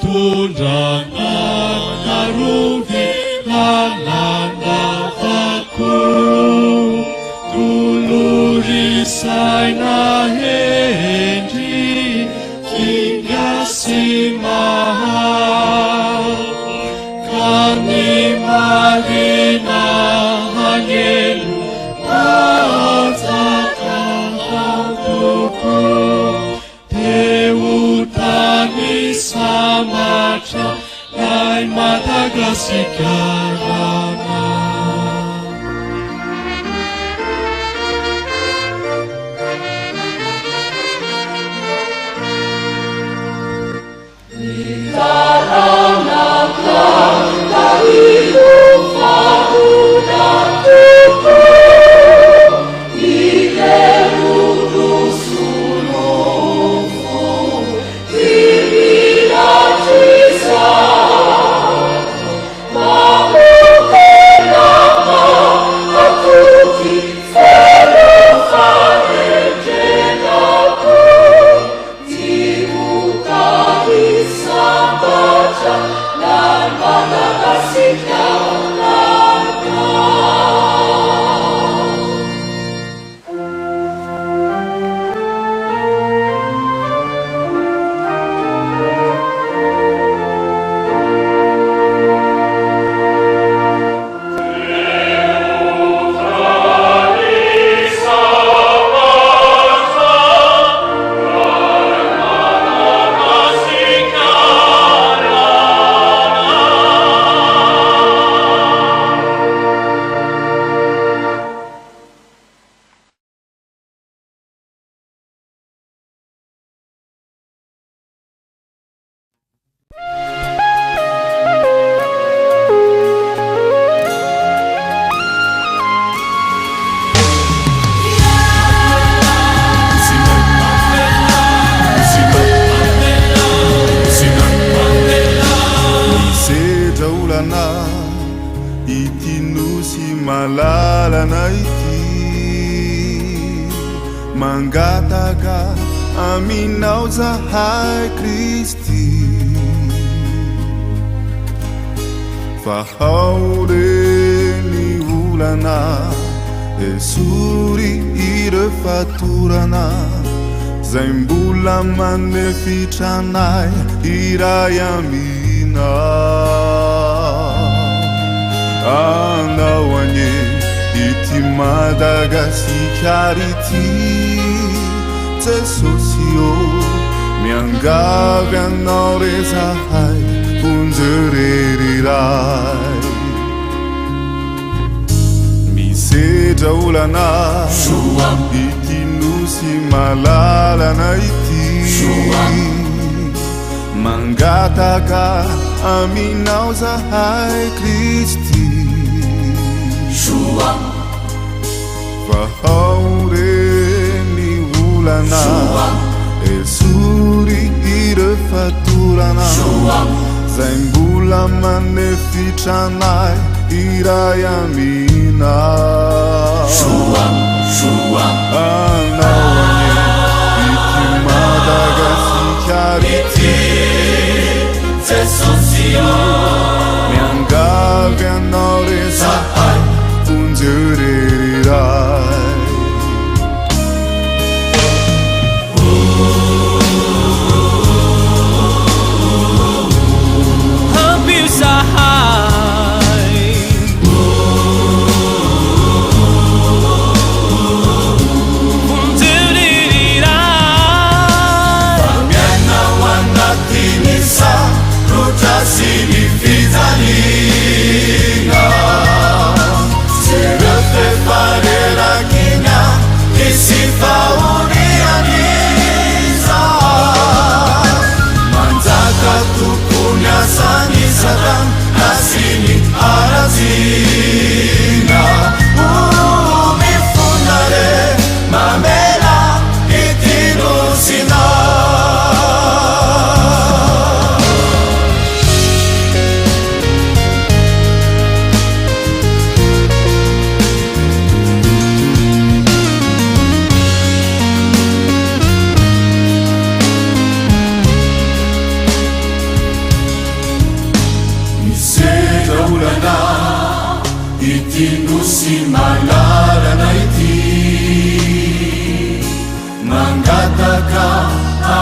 tunjangan aruhi lalanda-aku tulurisai na hendi hingga si mahal kami marina hangelu atakan hatuku Teutani samacha lain mata kasih karana malalana ity mangataka aminao zahay Kristy fa ao reny olana esory irefatorana zay mbola manefitranay iray amina andao anye ity Madagasikara ity Jesosy o miangavy anao re zahay onjereriray misedra olana ity nosy malalana ity mangataka aminao zahay Kristy fa ao reny olana esory irefatorana zay mbola manefitranay iray amina anao anye ity Madagasikara ity Jesosy o miangavy anao re zahay onjereriray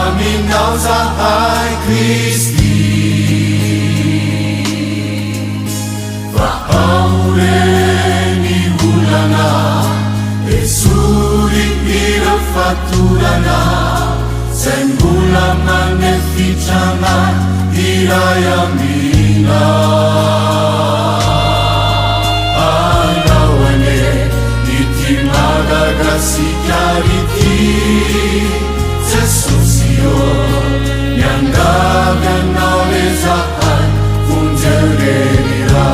aminao zahay Kristy fa aureny olana esory ireo fatorana zay mbola manefitrana iray amina anaoane ity Madagasikara ity Jesosy io miangavy anao le zahay vonjererira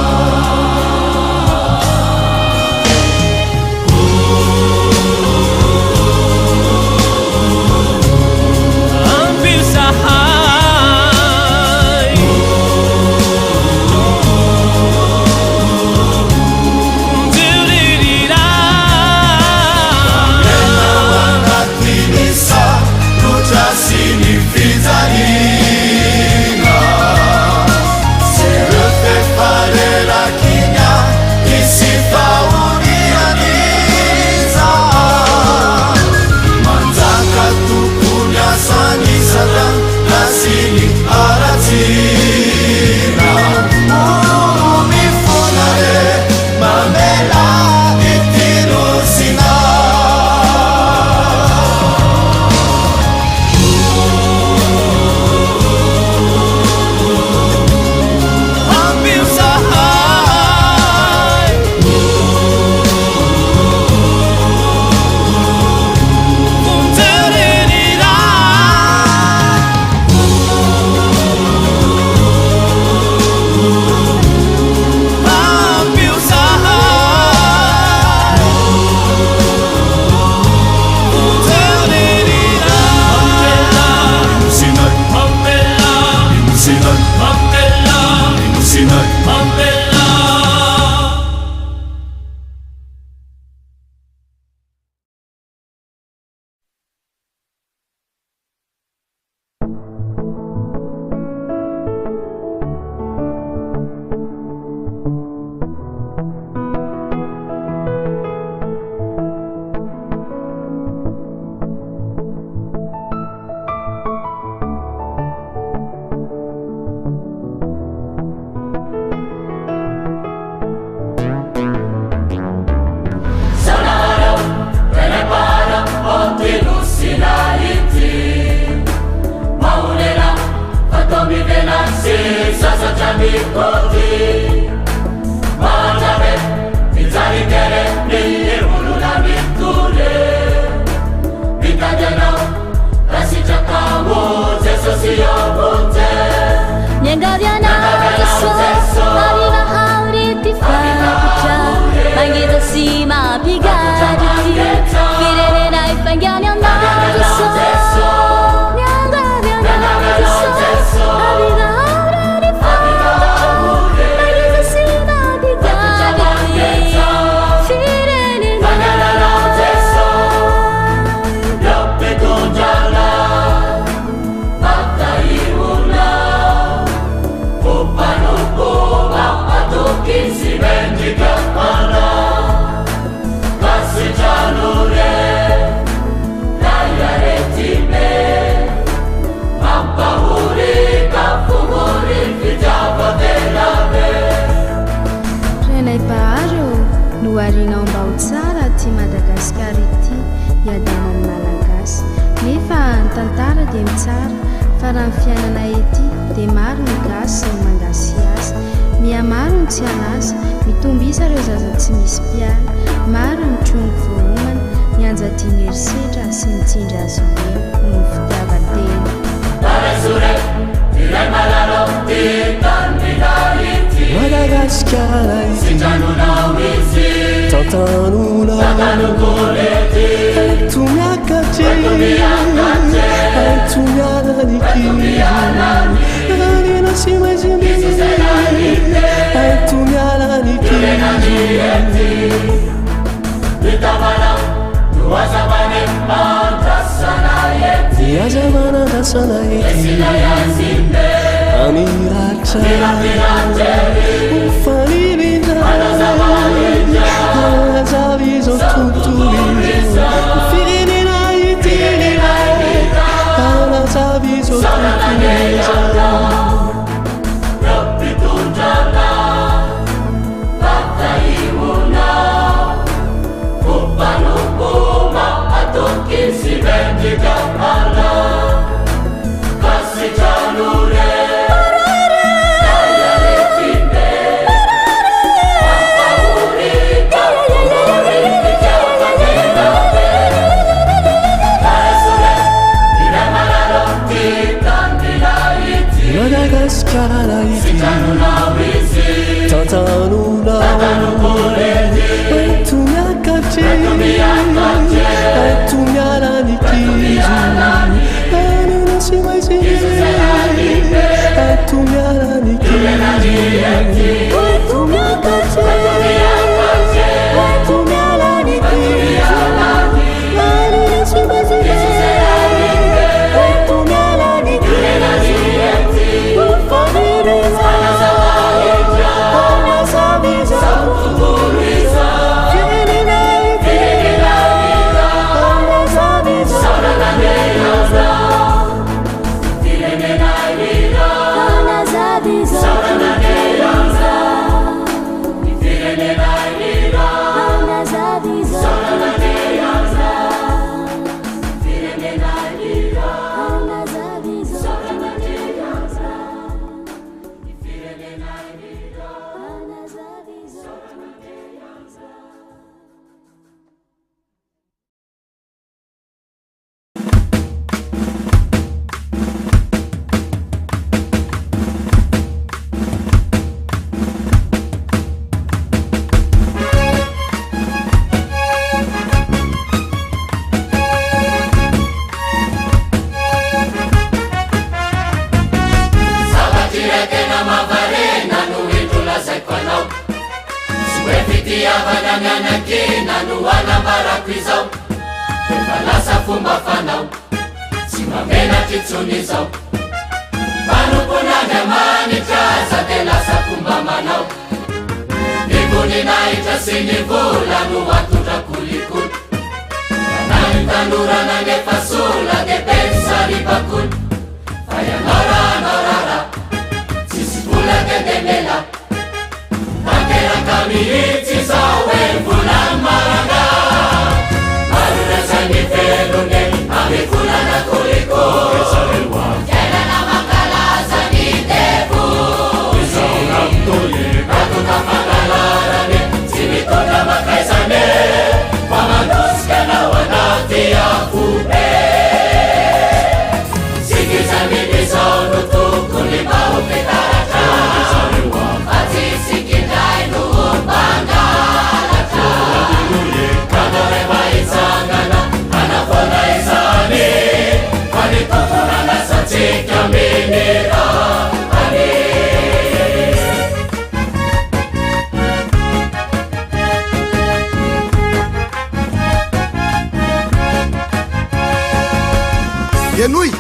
Enoy,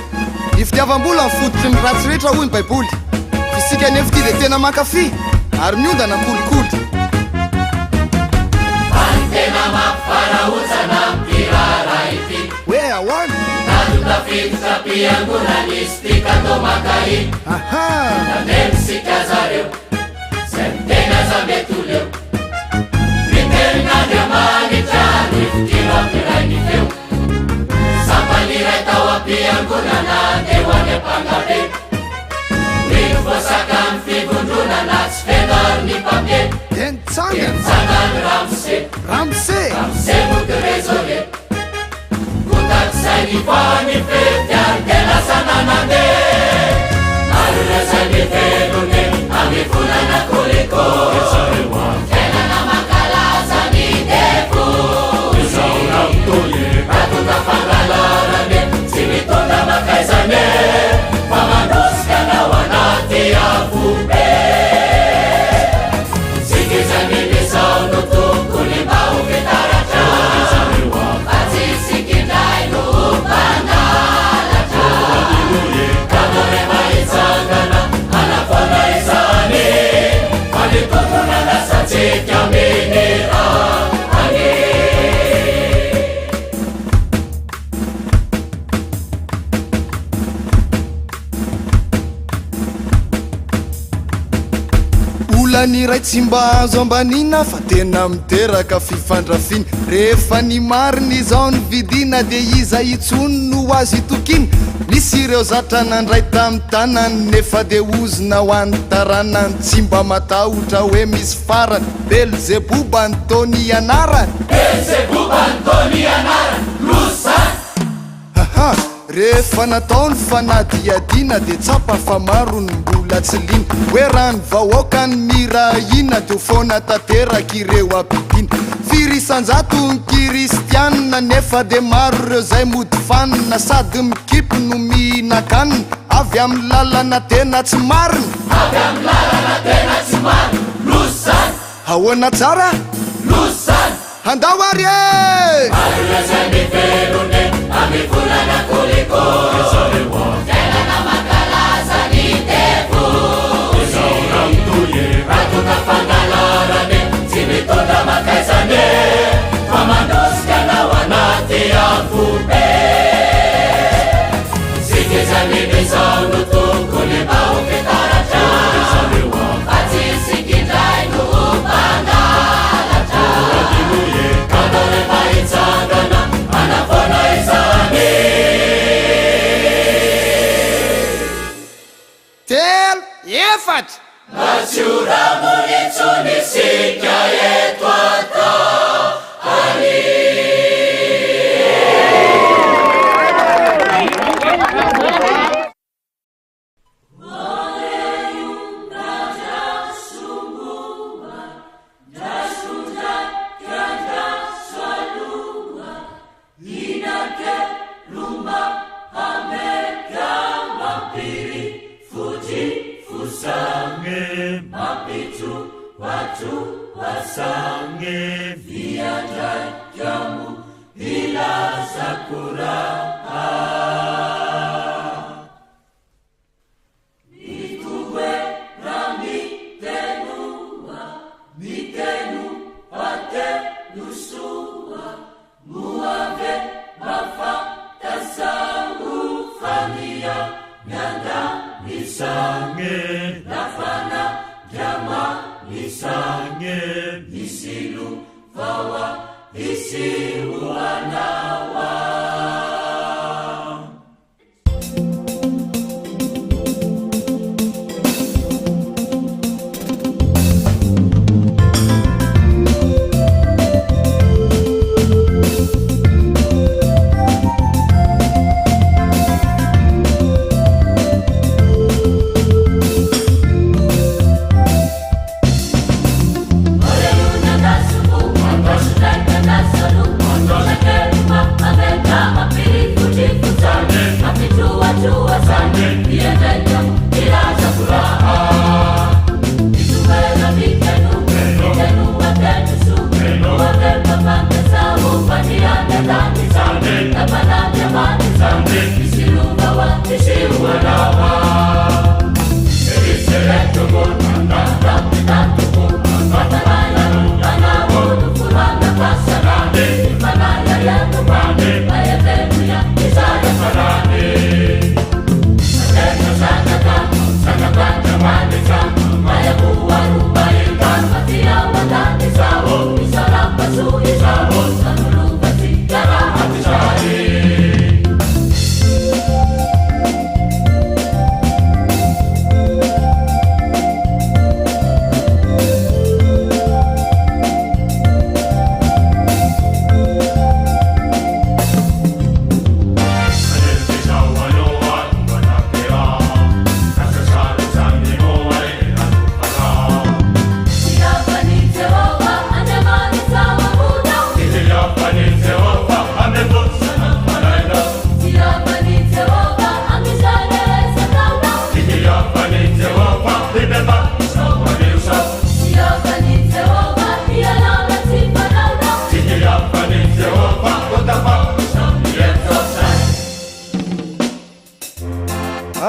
ny fitiavam-bola ny fototry ny ratsy rehetra hoy ny baiboly. Fisika nefa ty dia tena mankafy ary miondana kolikoly. Tena mampifarahotsana mpirara ity. Hoe ahoana? Natotafiditra mpiangonan'isy ty kato makainy. Nanemisika zareo zay mitena zambetoleo. Mitenin'Andriamanitra ny fitilo ampiray ny feo. Sampaniray tao am-piangonana teo any ampangabe. Mivosaka amin'ny fivondronana tsy fenary ny papie. Tensangany Ramse moty rezole. Kotaksay ny fany fety ary tena sananande. Ary rezay ny velone amy volana koliko. Tena makalaza ny devo. Ratota fangalarane tsy mitondra makaizane. Fa manosika nao anaty afobe. Sikizany misao no tokony mba ho fitaratra. Fa tsy sikindray no mpangalatra. Kamore mahitsangana anafona izany. Fa ny tompona nasatsy olany ray tsy mba azo ambanina fa tena miteraka fifandrafiny rehefa ny mariny zao ny vidina de iza itsony no azy tokiny misy ireo zatra nandray tamy tanany nefa de ozina ho any taranany tsy mba matahotra hoe misy farany Belzebuba ny tony anarany haha rehefa nataony fanadiadina de tsapa fa maro ny mbola tsy liny hoe rany vahoaka ny mirahina teo foana tateraky ireo apidina firisanjato ny kristianina nefa de maro ireo zay mody fanina sady mikipy no mihinakanina avy amin'ny lalana tena tsy marina ahoana tsara handao ary e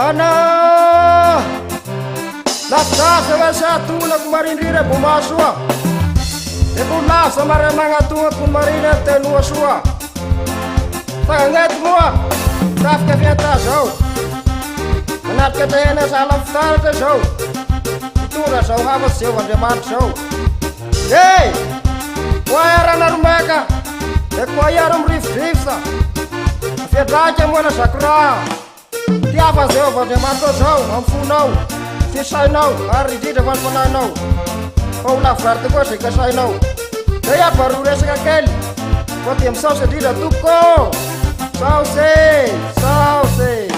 Ana lafdasa va sa tuna kumarindira bumasua e bulla samare manga tunga kumarina tenua sua tangat mua taf ka fiata zo manat ka tena salam ftar ka zo tu mitondra zao hafatsy zay Andriamanitra zao. Hey! Koairana romeka, e koaiara mirifodrifotra, fiadraika moana zakiraha, tiava zay Andriamanitra zao, amfonao, fisainao, ary indrindra vanimpananao. Fa ho lavorary tokoa zay kasainao. Zay abaro resaka kely, fa dia misaosy indrindra toko. Saosy, saosy.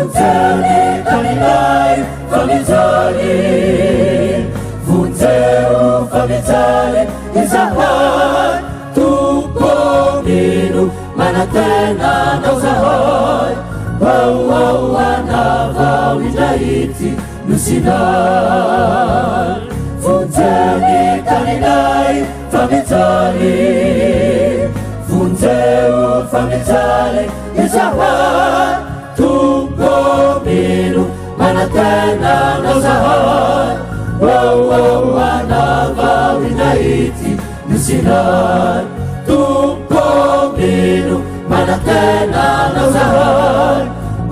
Vonjeni kaninay famijali, vonjeo famijali izahay tumpomino manatena nao zahay vao anavao indraity nusinay vonjeni kaninay famijali, vonjeo famijali izahay tumpomino manatena nao zahay vao anavao indraity nusinay tumpomino manatena nao zahay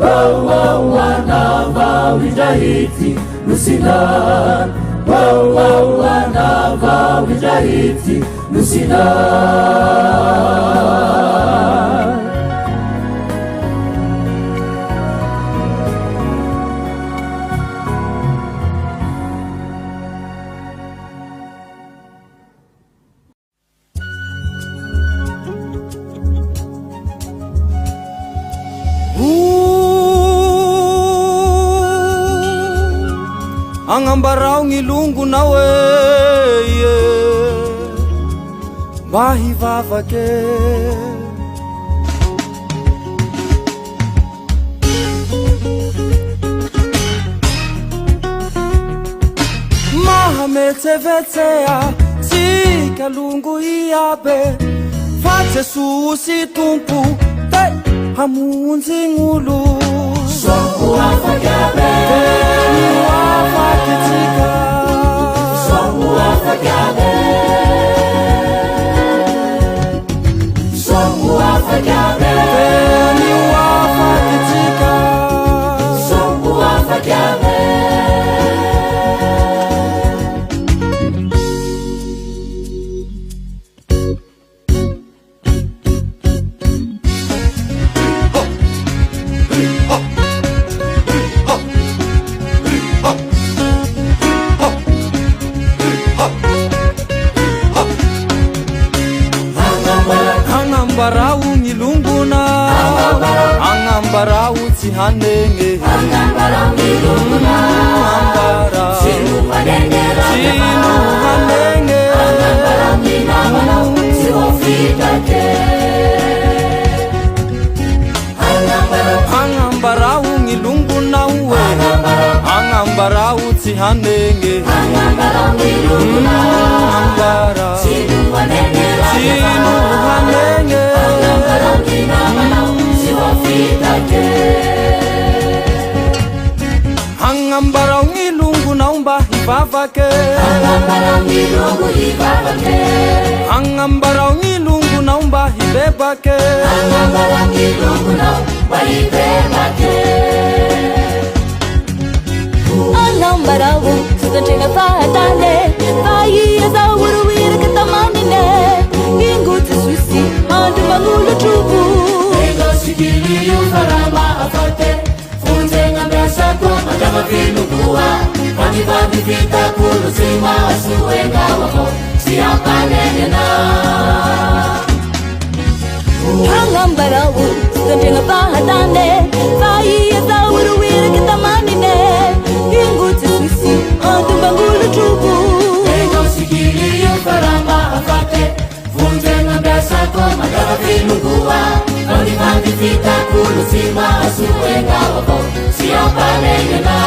vao anavao indraity nusinay vao anavao indraity nusinay. Angambarao ngilongonao mba hivavake mahametsevetsea tsika longo iabe fa Jesoa sy tompo te hamonjy gn'olo Somo afakabe, somo afakabe, somo afakabe, somo afakabe. Angambarao ngilongona, angambarao tsy hanenge, Angambarao ngilongona, sino hanenge, angambarao ngilongona, tsy hofitate. angambarao ngilongona angambarao tsy hanenge, Angambarao ngilongona, sino hanenge, angambarao ngilongona, tsy hofitate. angambarao ngilongonao mba hivavake, Angambarao ngilongo hivavake, angambarao ngilongonao mba hibebake, angambarao ngilongonao mba hibebake. Angambarao sudantenga fahatane Faiya za uruwira katamanine Inguti susi andu mangulu chubu Ego sikili yufarama afate Funzenga mbesa kwa madama vinugua Vandi vita kulu sima asuenga wako Siapa nenena Angambarao sudantenga fahatane Faiya za uruwira katamanine Inguti susi andu mangulu chubu Ego sikili yufarama afate Funzenga mbesa kwa madama vinugua Vandi vita kulu sima asuenga wako Siapa nenena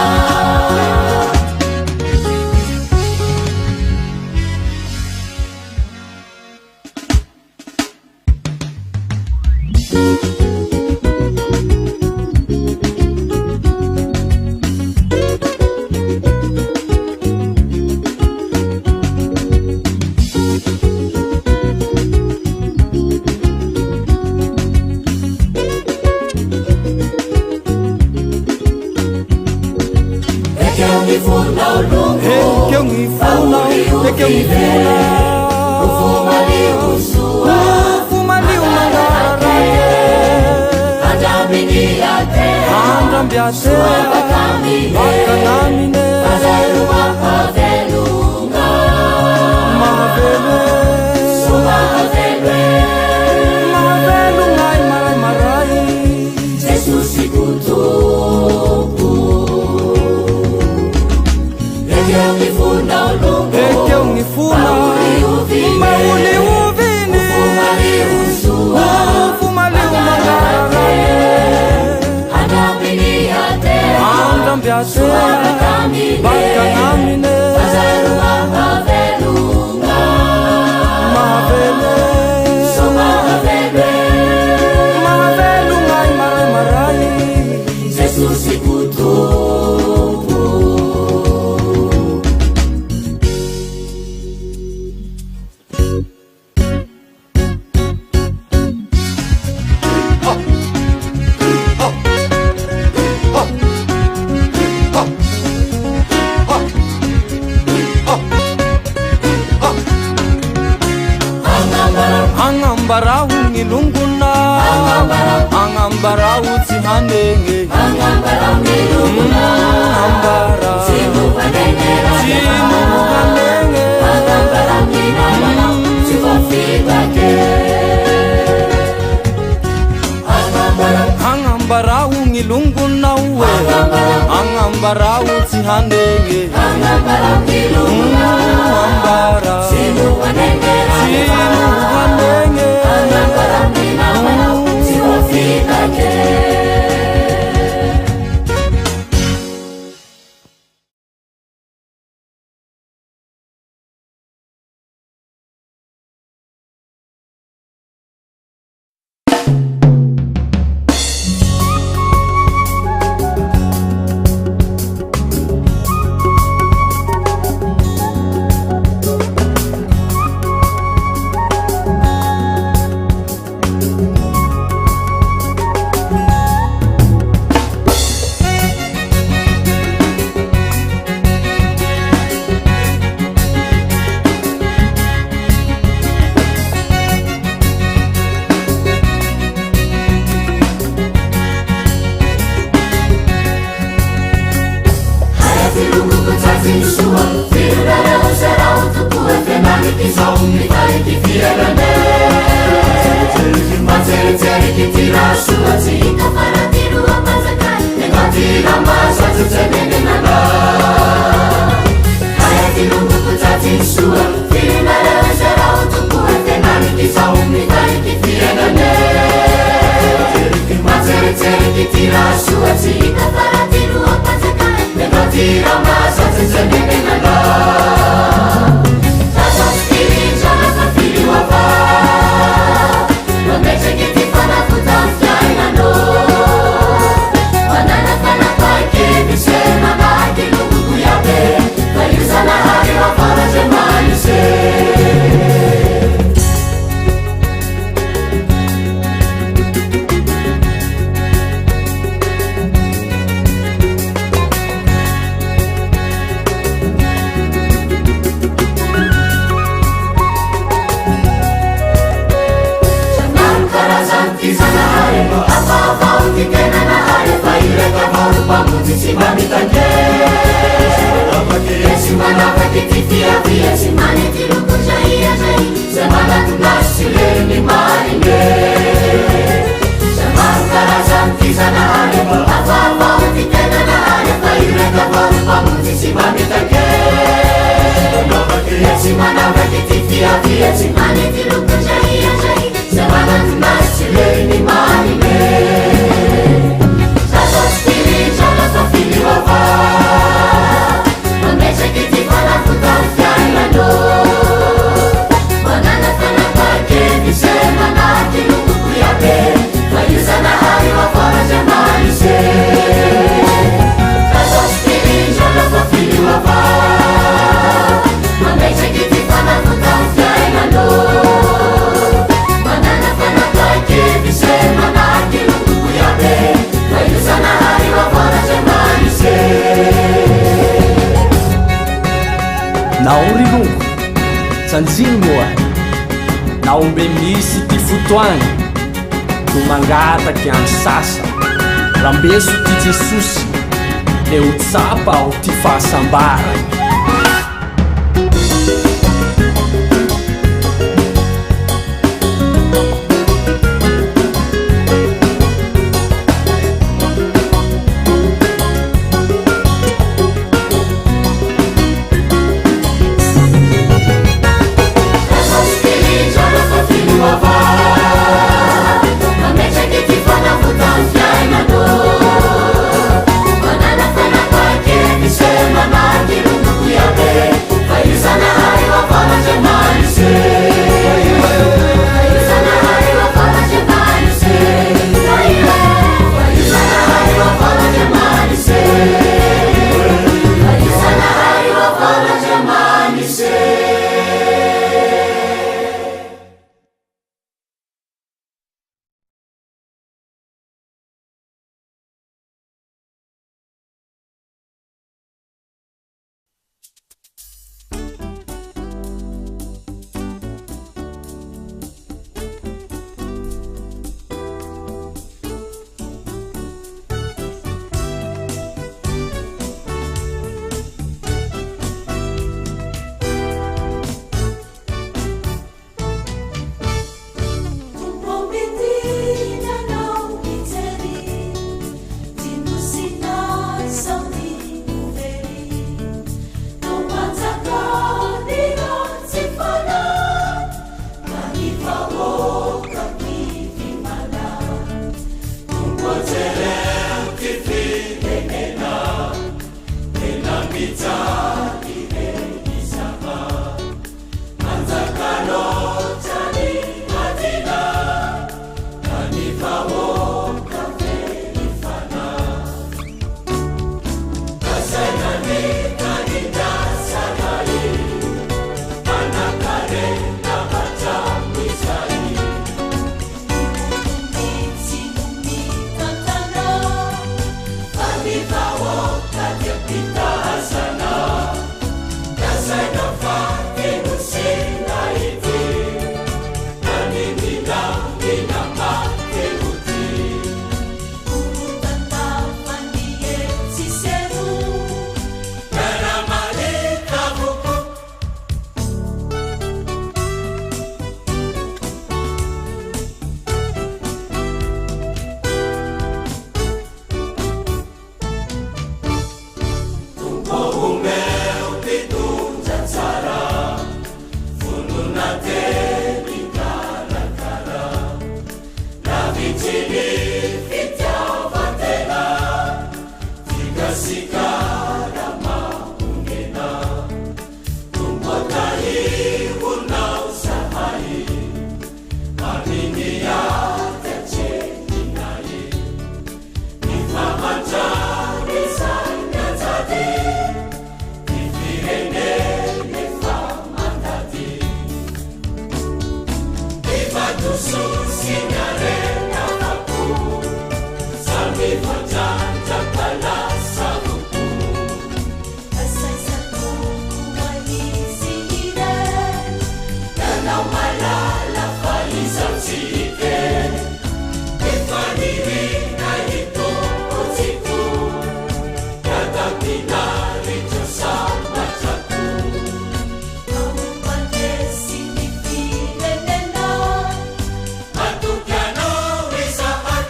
Jesus ikutu Batea Bakanamine Mahavele Mahavelungai marai Jesus ikutu Angambarau ngilunguna Angambarau tihanenge Angambarau ngilunguna Ambara Sinu vanenge Angambarau ngilunguna Sifafidake Angambarau ngilunguna uwe Angambarau tihanenge Angambarau ngilunguna Ambara Sinu vanenge Angambarau ngilunguna Sifafidake Naorilongo sanjiny moa naombe misy ty fotoagny no mangataky any sasa rambeso ty Jesosy eo tsapa ao ty fahasambarany. Manana fana kwa Vitini fitiavatena Tikasikara maungena Tumpotahi unausahai Marmini ya tercekinai Nifamantari sanya tadi Nifirene nifamantadi Nifatusu sinyare namaku Salmi fajanja pala sabuku Asai satu kuwali sihire Danau malala falisam sike Ifaniri na ito usiku Kata pinari Diyosa mataku Kamu pandai sini filelena Matukiano wisahat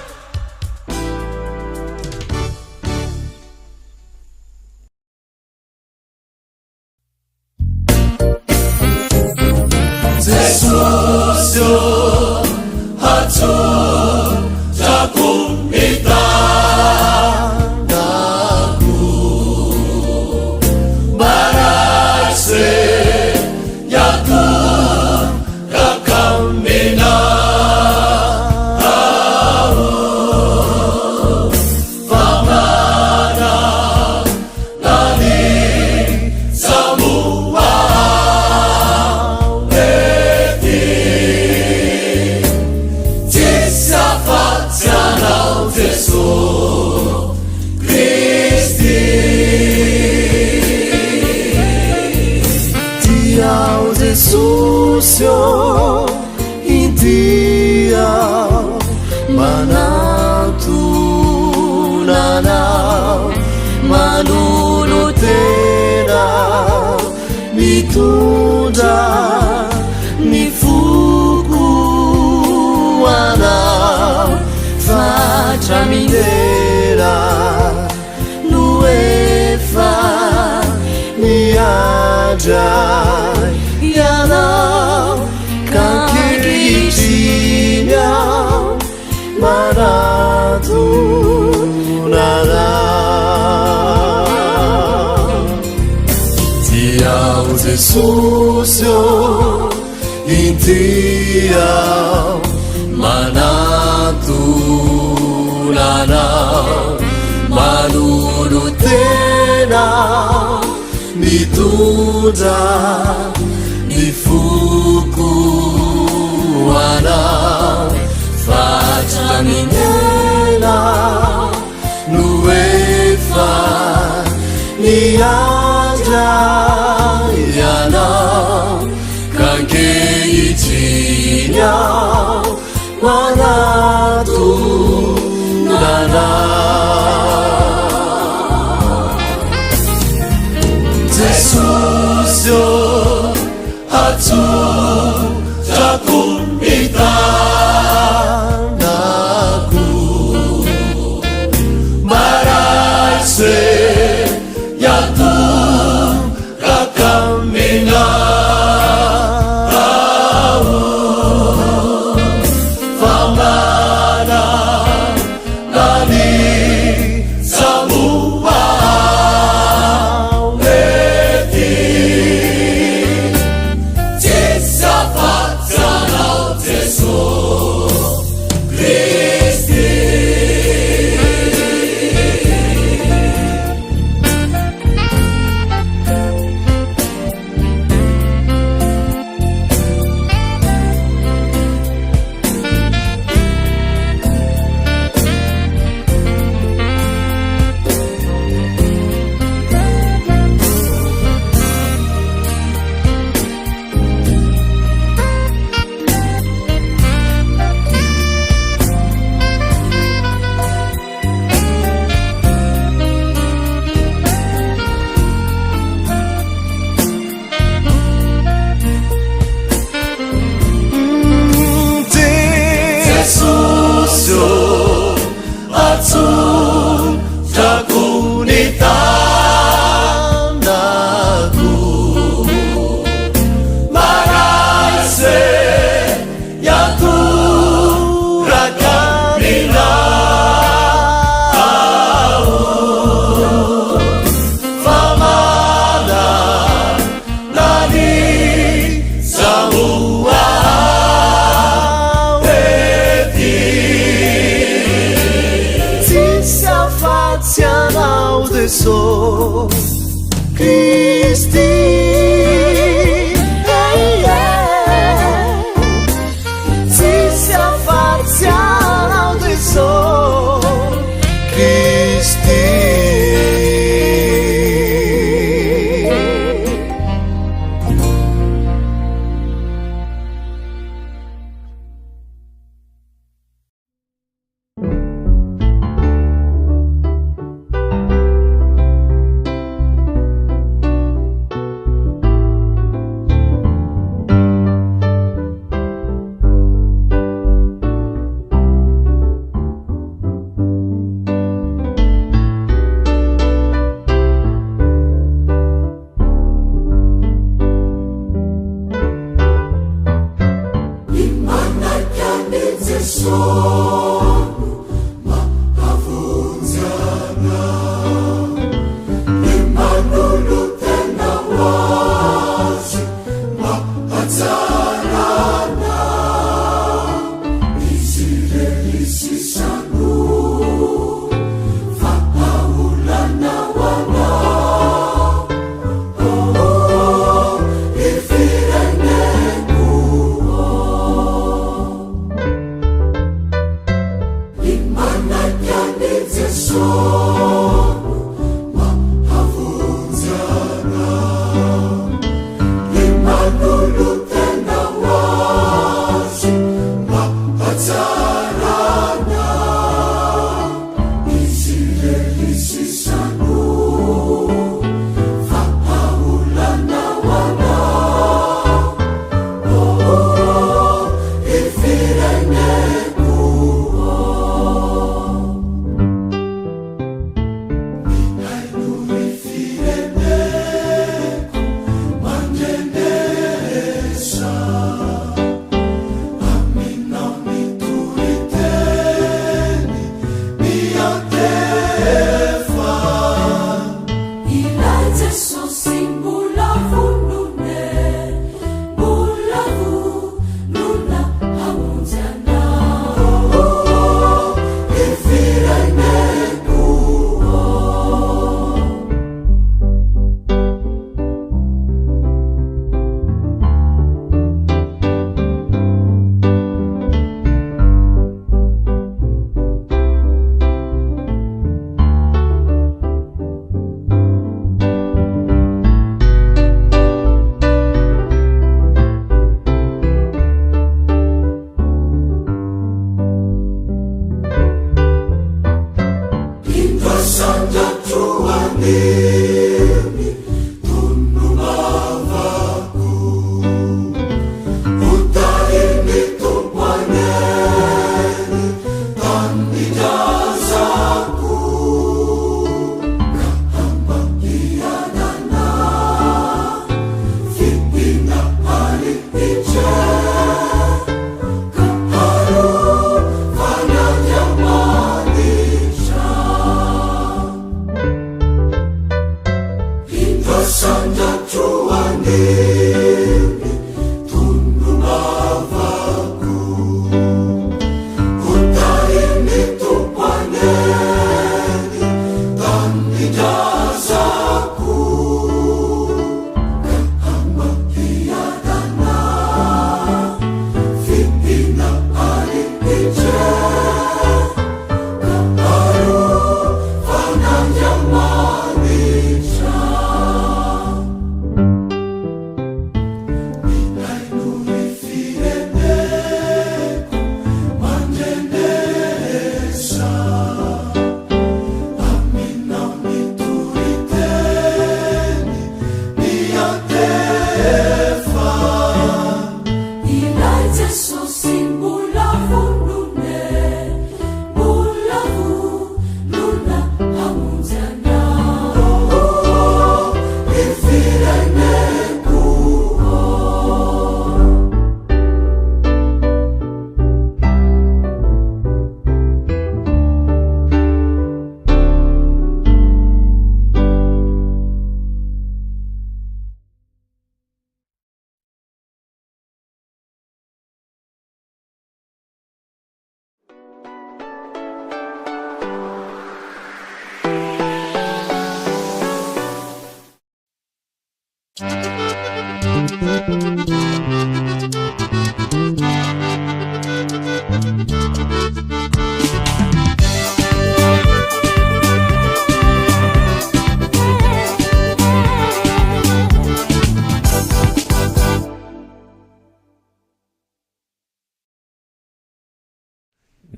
Jesusyo hatu takumita Naku barase yaku rakamina Pamana nani samua Fatana Jesu Christi Dia Jesus India Manatunana Manulutera Mitunda Mifukuana Faccia minera Nuefa Niaja Yana Kakirichinya Maratunana Dia Jesus Intia Manatunana Manulutena Mitunda Mifukuana Faccia minela Nuefa Niaja Yana Kakeichinya Manatunana Jesus hatu takumita Naku barase yaku rakamina Famana nani Jesús Cristi. Ci si affacciano di sol Cristi.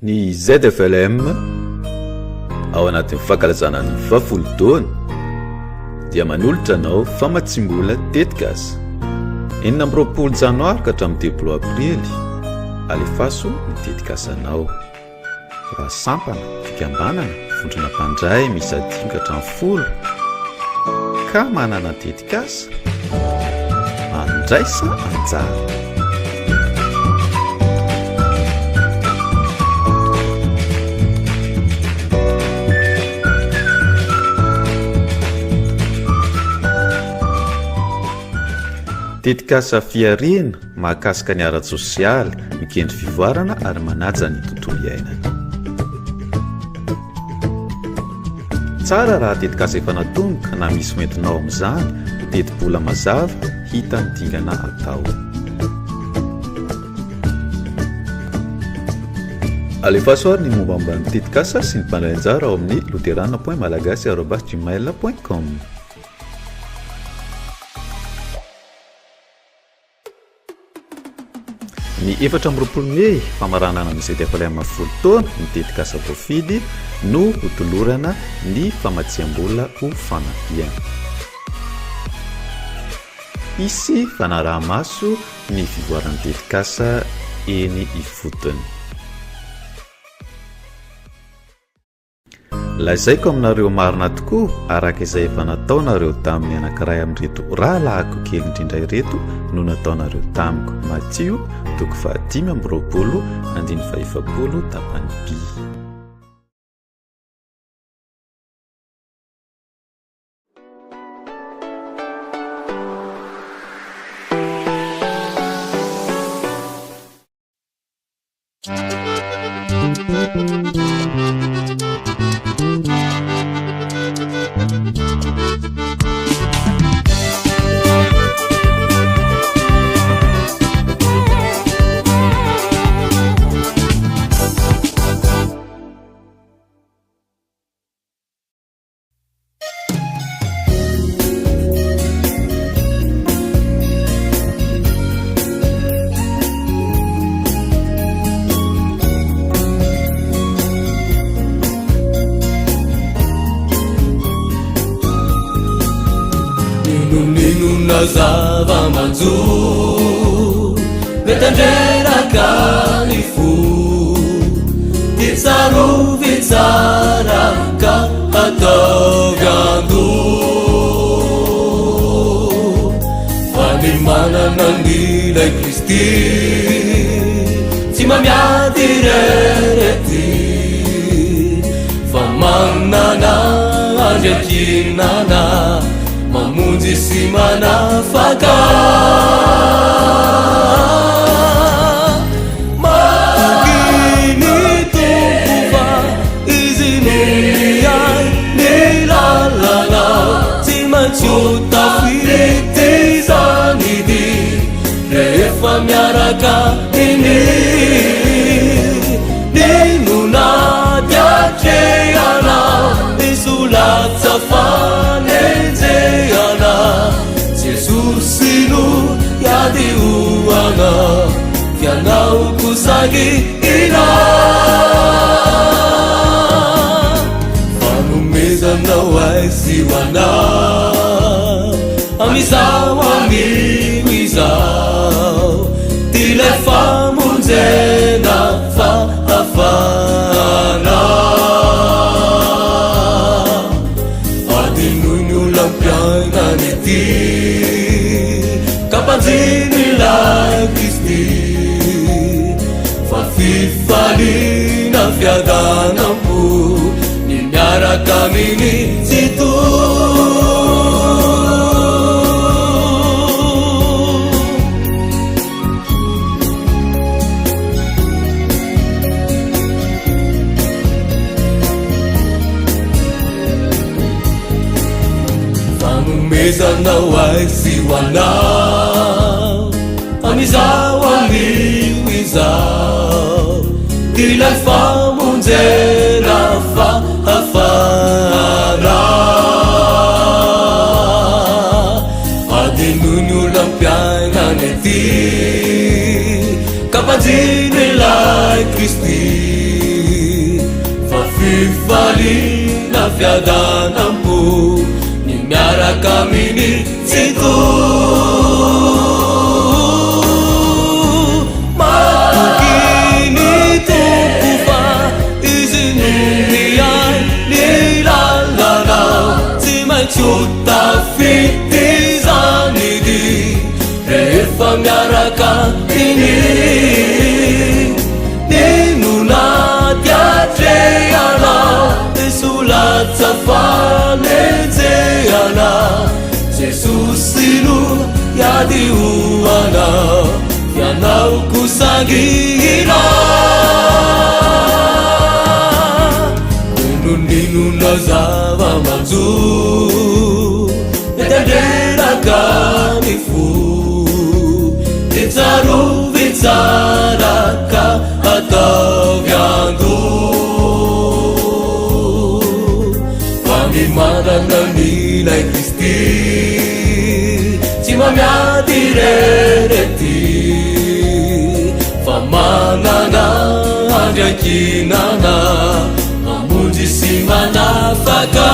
ny ZFLM ao anatin'ny fankalazana ny 20 taona dia manolotra anao famatsimbola tetikasa 20 janoary ka hatramin'ny 10 aprily alefaso ny tetikasanao raha sampana fikambanana vondrona mpandray misy 5 ka hatramin'ny 10 ka manana tetikasa andraisa anjara. tetikasa fiarina mahakasika ny ara-tsosialy mikendry fivoarana ary manaja ny tontolo iainana. Tsara raha tetikasa efa natongoka na misy mentinao amin'izany teti-bola mazava hita ny dingana atao. alefasoary ny mombamomba ny tetikasa sy ny mpandray anjara ao amin'ny luterana.malagasy@gmail.com. ny 14 Mey famaranana ny ZFLM 10 taona ny tetikasa profily no hotolorana ny famatsiam-bola ho fanampiana. Isy fanaraha-maso ny fivoaran'ny tetikasa eny ifotony. Lazaiko aminareo marina tokoa araka izay efa nataonareo tamin'ny anankiray amin'ireto rahalahako kely indrindra ireto no nataonareo tamiko. Matio 5:20 tapany P. Zava-manzo metandreraka ny fo titsarovitsaraka ataovy ando fa ny manana nilay Kristy tsy mamiady rerety fa manana andriakinana mamonjy sy manafaka makiny tompo fa izy noniay ny lalana tsy maintsy ho tafitizany dy rehefa miaraka iny ninonady atreana isolatsa fanenjehana Jesusinu yadi uanga fianau kusagi ina fanumeza na waisiwana amisawa miwizao tilefamunzena fa afana adinunyu lampiana neti kapanzini la Kristi fa fifali na fiadanampu ni miaraka mini situ na waisiwana amizawa miwizao kila famunzera fa afara adinunyu lampiana neti kapanzini la Kristi ny miaraka aminy tsito matokiny tompo fa izy no miay ny lalana tsy maintsy ho tafitizany dy rehefa miaraka iny ninonatiatreana isolatsa fanenjeana Jesusy no yadihoana yanao kusangina ninona zava-majo netandreraka ny fo itsaraka atavyando fa mimanana nilay Kristy tsy mamiady rerety fa manana andriakinana mamonjy sy manafaka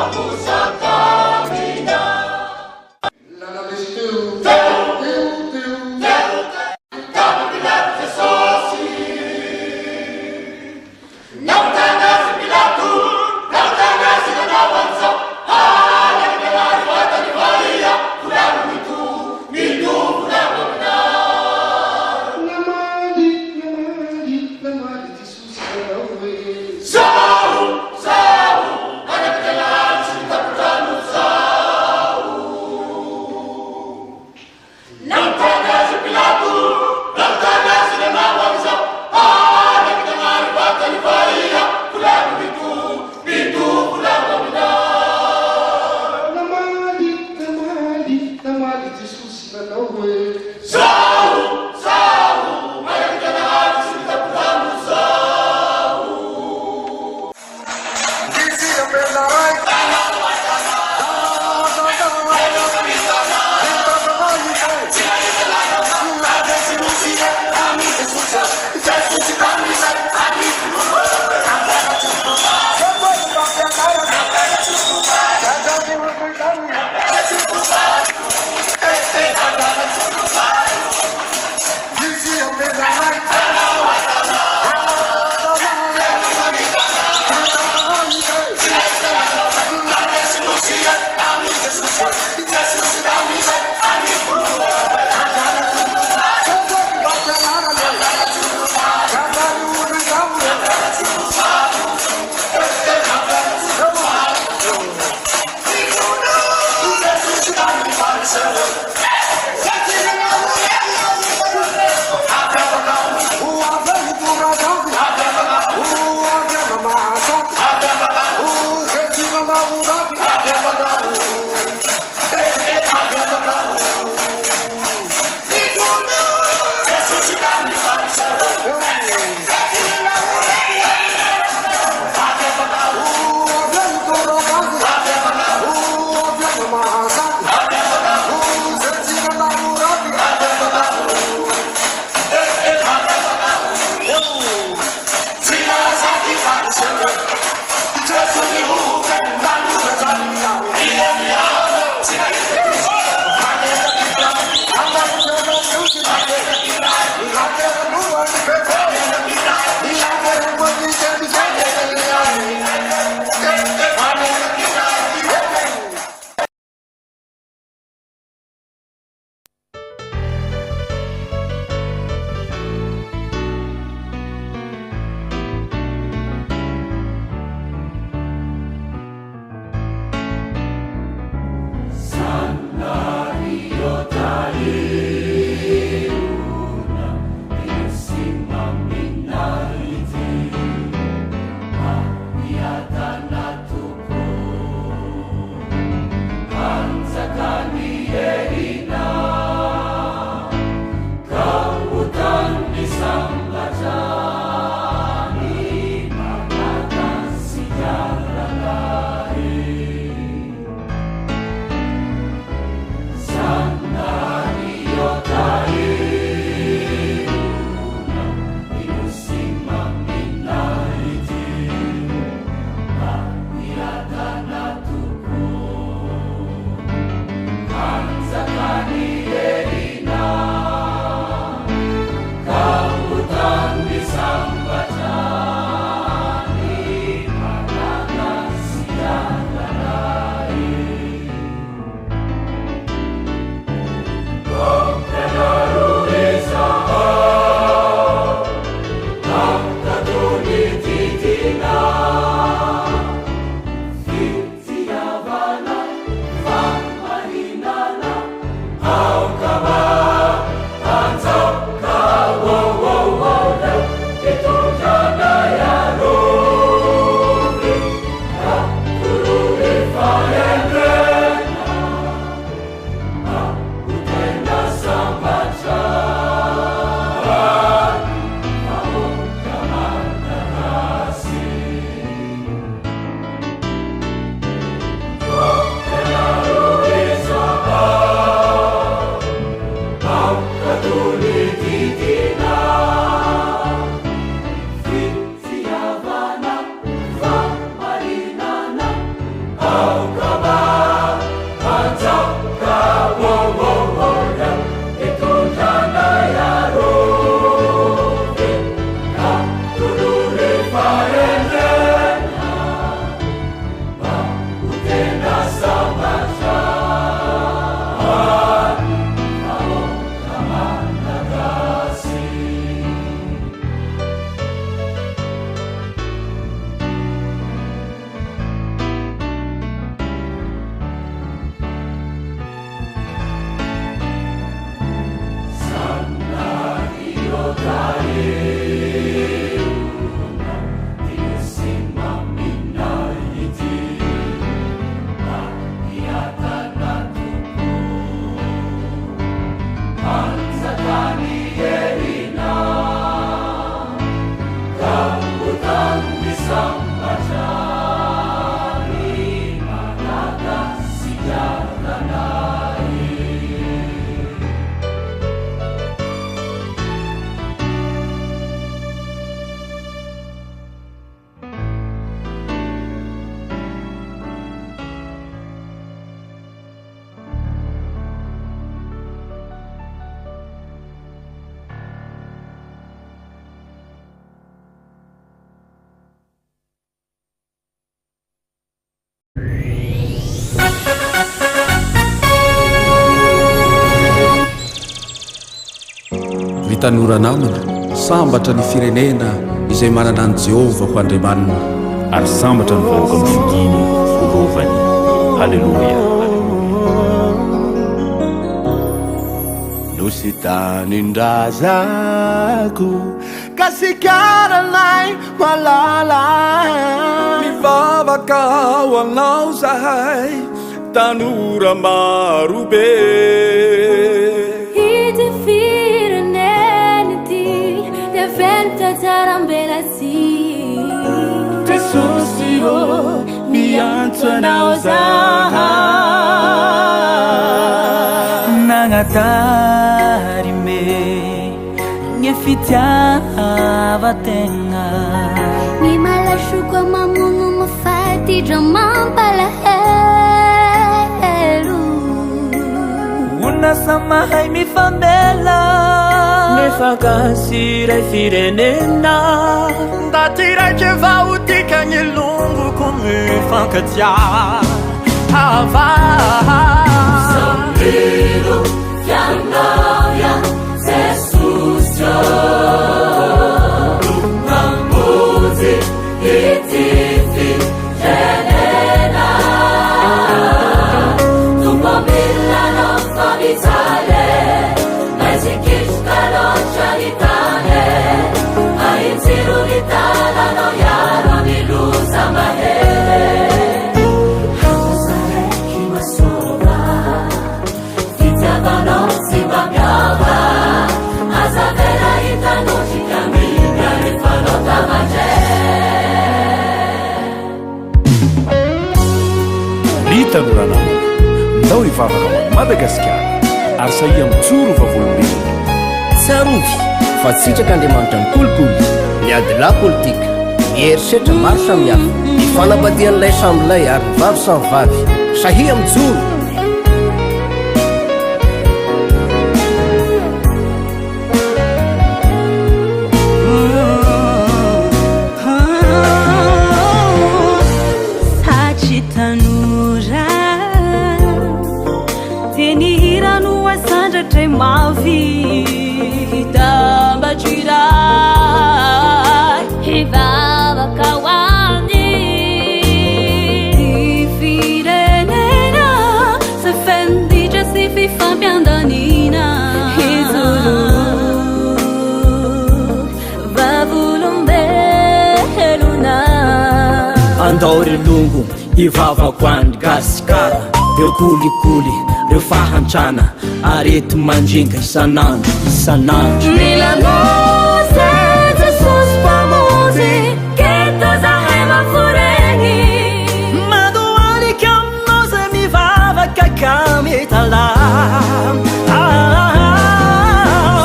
Pusaka mina Tanora namana sambatra ny firenena izay manana an Jehova ho Andriamanina ary sambatra ny vahoaka mifiginy volovany. Haleluya. Nosy tanindrazako madagasikaralay malala mivavaka ao anao zahay tanora marobe ity fireneny ty dia velo tatarambelazy Jesosy ô miantso anao zahay nagnatary me ny fitiavatena ny malasoko mamono mafady dra mampalahelo unasa mahay mifambela nefa kasiray firenena ndatiraiky vaotika ny longoko mifankatia ava Sambiru fianaya Jesusyo Mamuzi itifi Jenena Tumomila no fabitale Mezikishka no chanitane Ainziru litala no yaro niluza mahere Hakusareki masova Fitiavano simbabiava Azavera itanuti caminga Rifalota maje Ritan'oranamana ndao hivavaka ho Madagasikara ary sahia mitsoro vavolombelona tsarovy fa tsitraka andriamanitra ny kolikoly ny adila politika ny herisetra maro samihafa ny fanambadian'ilay sambilay ary ny vavy samy vavy sahia mijoro Sachi tanora Tieni hirano asandratray mavita mbatriray hivavaka hoany firenena sy fenditra sy fifampiandanina izolo vavolombelona andao ry longo hivavako Madagasikara reo kolikoly reo fahantrana arety mandringa isanandro Milanose Jesus pamozi Kento zahay mafureni madoanika aminao zay mivavaka kamitala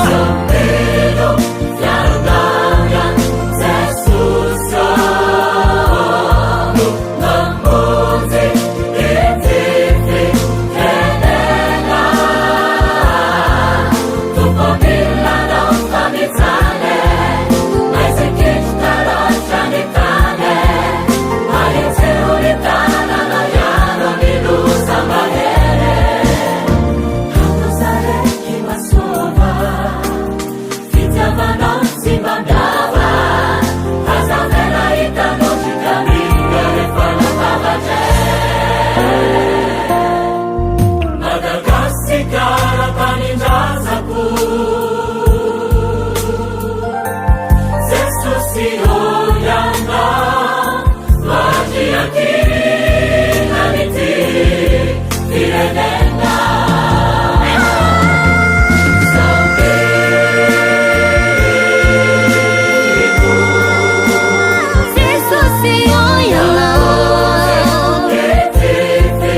Sambiru fianaya Jesusyo Mamuzi itifi Jenena Tumomila no fabitale Mezikishka no chanitane Ainziru litala no yaro niluza mahere Hakusareki masova Fitiavano simbandava Azavela itanuti caminga Rifalota maje Madagasikara panindrazaku Jesusi oyanga Majiakina niti Firenena Jesus oyala Itifi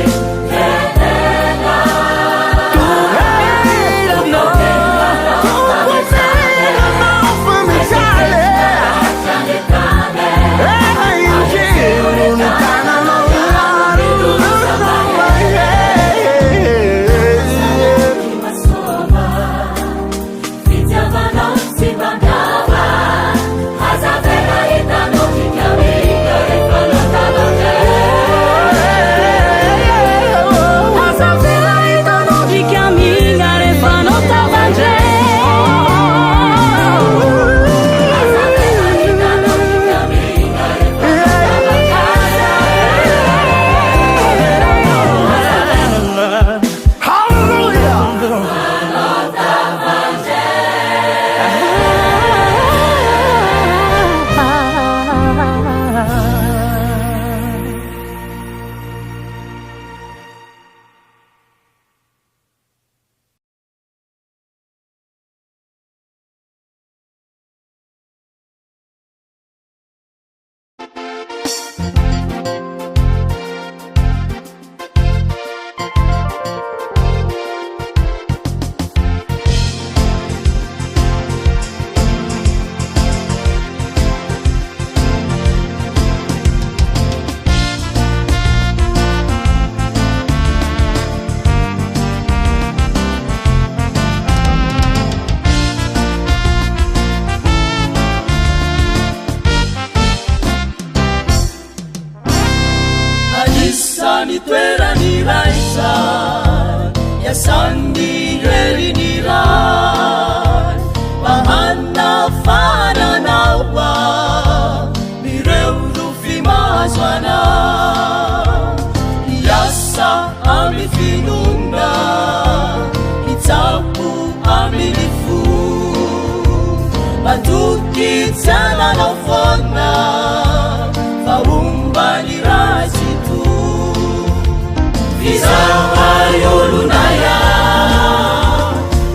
mitoeraniraisa yasandiherinira mahana fananawa mireurufi mazwana yasa amifinunda itapu amilifu matukitana nafona faumbanirajitu Vizawayolunaya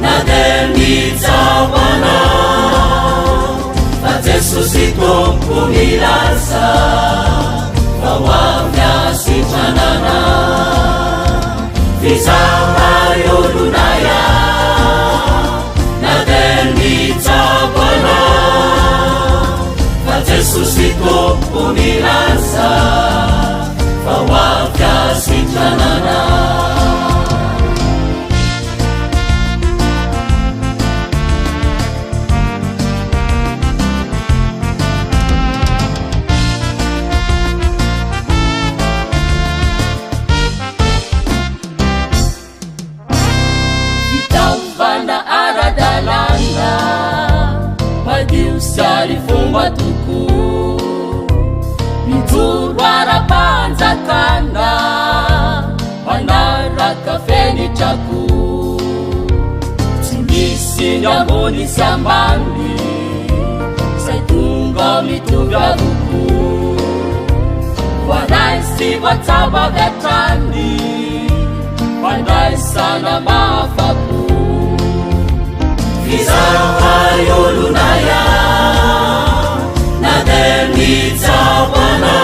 Nademitawana Fatesusito kumilasa Fawamya sitanana Vizawayolunaya Nademitawana Fatesusito kumilasa Fawamya sitanana Madiusari fumba tuku Miturwara panza kanda Manara kafeni chaku Timisi nyamoni sambandi Saitunga mituvya vuku Wanaisi wataba gatandi Wanaisa na mafaku Vizawayolunaya Nademitawana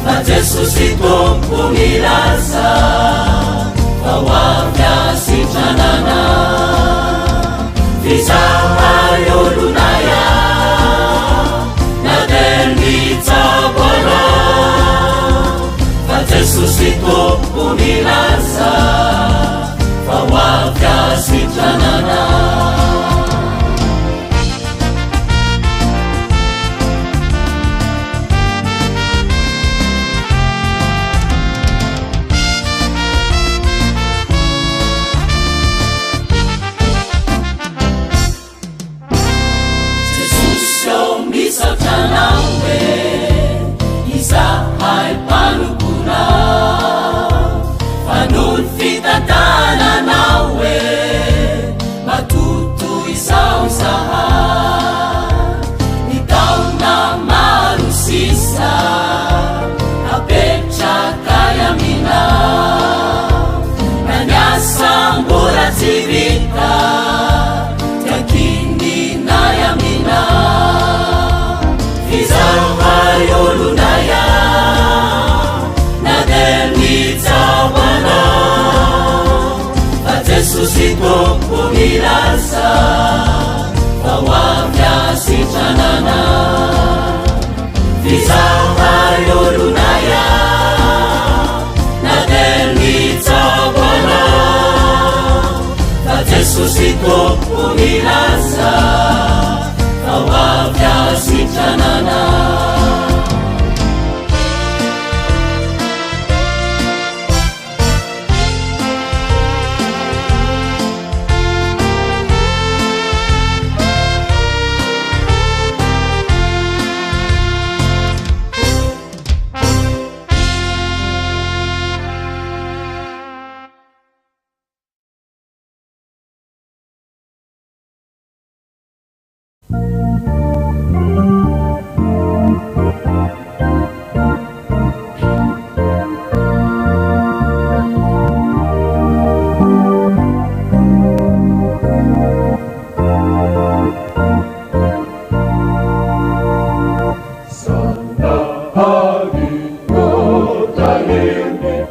Fatesusito kumilasa Fawamya sitanana Vizawayolunaya Nademitawana Fatesusito kumilasa Fawamya sitanana Jesusyo misatanawe Isahai panukuna Fanun fitatana nawe Matutu isa-usaha Ikaw na marusisa Apecha kayamina Nanyasang bulat sirita Yakini na yamina Vizawayolunaya Nademitawana Fatesusito kumilasa Fawamya sitanana Vizawayolunaya Nademitawana Fatesusito kumilasa Fawamya sitanana Santa Hari, no time.